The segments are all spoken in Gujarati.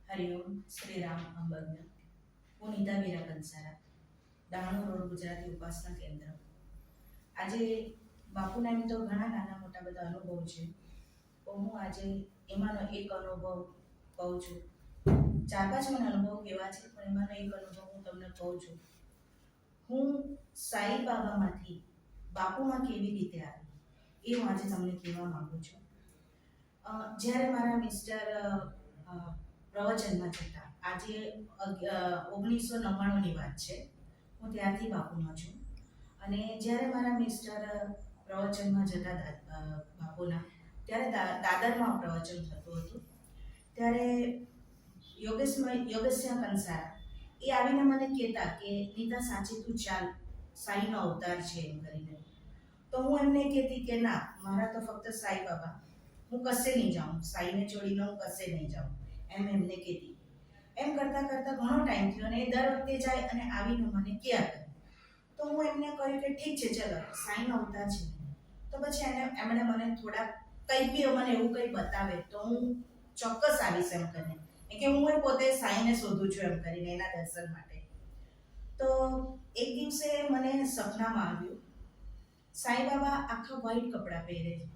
હરિઓમ શ્રી રામ અંબજ્ઞ. હું નીતા વીરા કંસારા, ડાણુ રોડ, ગુજરાતી ઉપાસના કેન્દ્ર. આજે બાપુના એમ તો ઘણા નાના મોટા બધા અનુભવ છે, તો હું આજે એમાંનો એક અનુભવ કહું છું. 4-5 મને અનુભવ કેવા છે, પણ એમાંનો એક અનુભવ હું તમને કહું છું. હું સાઈ બાબામાંથી બાપુમાં કેવી રીતે આવી એ હું આજે તમને કહેવા માંગુ છું. જ્યારે મારા મિસ્ટર પ્રવચનમાં જતા, આજે 1999ની વાત છે, હું ત્યારથી બાપુમાં છું. અને જ્યારે મારા મિસ્ટર પ્રવચનમાં જતા બાપુના, ત્યારે દાદરમાં પ્રવચન થતું હતું. ત્યારે યોગેશસિંહ કંસારા એ આવીને મને કહેતા કે નીતા સાચી તું ચાલ, સાઈનો અવતાર છે એમ કરીને. તો હું એમને કહેતી કે ના, મારા તો ફક્ત સાઈ બાબા, હું કશે નહીં જાઉં, સાઈને છોડીને હું કશે નહીં જાઉં એમ એમને કહેતી. એમ કરતાં કરતાં ઘણો ટાઈમ થયો અને એ દર વખતે જાય અને આવીને મને કહ્યા કરે. તો હું એમને કહ્યું કે ઠીક છે, ચલો સાઈનો અવતાર છે. તો પછી એમણે મને થોડા કંઈ બી મને એવું કંઈ બતાવે તો હું ચોક્કસ આવીશ એમ કરીને, કે હું પોતે સાઈને શોધું છું એમ કરીને એના દર્શન માટે. તો એક દિવસે મને સપનામાં આવ્યું, સાઈ બાબા આખા વ્હાઈટ કપડાં પહેરે છે,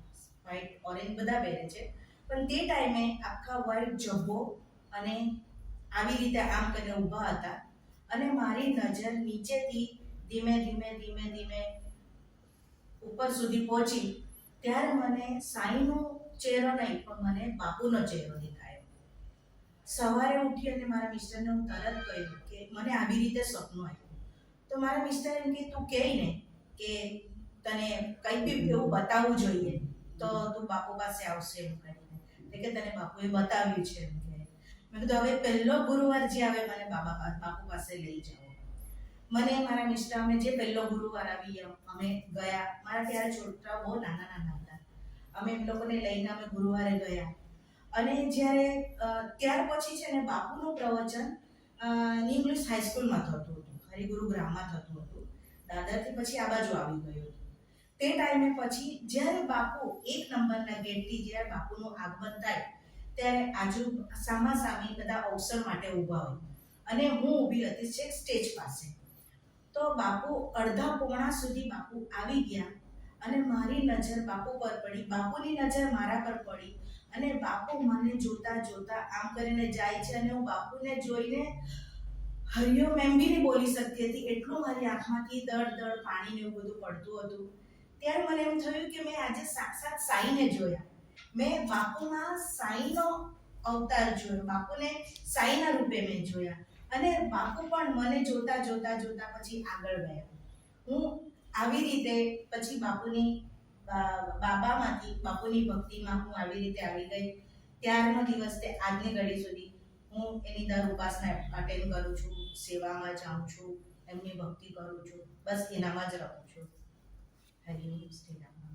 વ્હાઈટ ઓરેન્જ બધા પહેરે છે, પણ તે ટાઈમે આખા વ્હાઈટ જબ્બો અને આવી રીતે આમ કરીને ઊભા હતા. અને મારી નજર નીચેથી ધીમે ધીમે ધીમે ધીમે ઉપર સુધી પહોંચી, ત્યારે મને સાઈનો ચહેરો નહીં, પણ મને બાપુનો ચહેરો દેખાયો. સવારે ઉઠી અને મારા મિસ્ટરને હું તરત કહ્યું કે મને આવી રીતે સપનું આવ્યું. તો મારા મિસ્ટર એમ કે તું કહે ને કે તને કંઈ બી એવું બતાવવું જોઈએ તો તું બાપુ પાસે આવશે એમ કરીને, કે તને બાપુએ બતાવ્યું છે એમ કે. મેં કીધું હવે પહેલો ગુરુવાર જે આવે મને બાપુ પાસે લઈ જાઓ. મને મારા મિસ્ટર અમે જે પહેલો ગુરુવાર આવી અમે ગયા. મારા ત્યારે છોકરાઓ બહુ નાના નાના હતા. અમે એમ લોકોને લઈને અમે ગુરુવારે ગયા. અને જ્યારે ત્યાર પછી છે ને બાપુનું પ્રવચન ઇંગ્લિશ હાઈસ્કૂલમાં થતું હતું, હરિગુરુ ગ્રામમાં થતું હતું. દાદરથી પછી આ બાજુ આવી ગયું હતું. તે ટાઈમે પછી જ્યારે બાપુ 1 નંબરના ગેટથી જ્યારે બાપુનું આગમન થાય, ત્યારે સામાસામી બધા અવસર માટે ઊભા હોય અને હું ઊભી હતી છેક સ્ટેજ પાસે. તો બાપુ અડધા પોણા સુધી બાપુ આવી ગયા અને મારી નજર બાપુ પર પડી, બાપુની નજર મારા પર પડી અને બાપુ મને જોતા જોતા આમ કરીને જાય છે અને હું બાપુને જોઈને હરિઓમ એમ બી નહીં બોલી શકતી હતી, એટલું મારી આંખમાંથી દળ દળ પાણી ને એવું બધું પડતું હતું. ત્યારે મને એમ થયું કે મેં આજે સાક્ષાત સાઈને જોયા, મેં બાપુમાં સાઈનો અવતાર જોયો, બાપુને સાઈના રૂપે મેં જોયા. અને બાપુ પણ મને જોતા જોતા જોતા પછી આગળ ગયા. હું આવી રીતે પછી બાબામાંથી બાપુની ભક્તિમાં હું આવી રીતે આવી ગઈ. ત્યારનો દિવસ તે આજની ઘડી સુધી હું એની દર ઉપાસના અટેન્ડ કરું છું, સેવામાં જાઉં છું, એમની ભક્તિ કરું છું, બસ એનામાં જ રહું છું. હરિઓમ શ્રી રામ.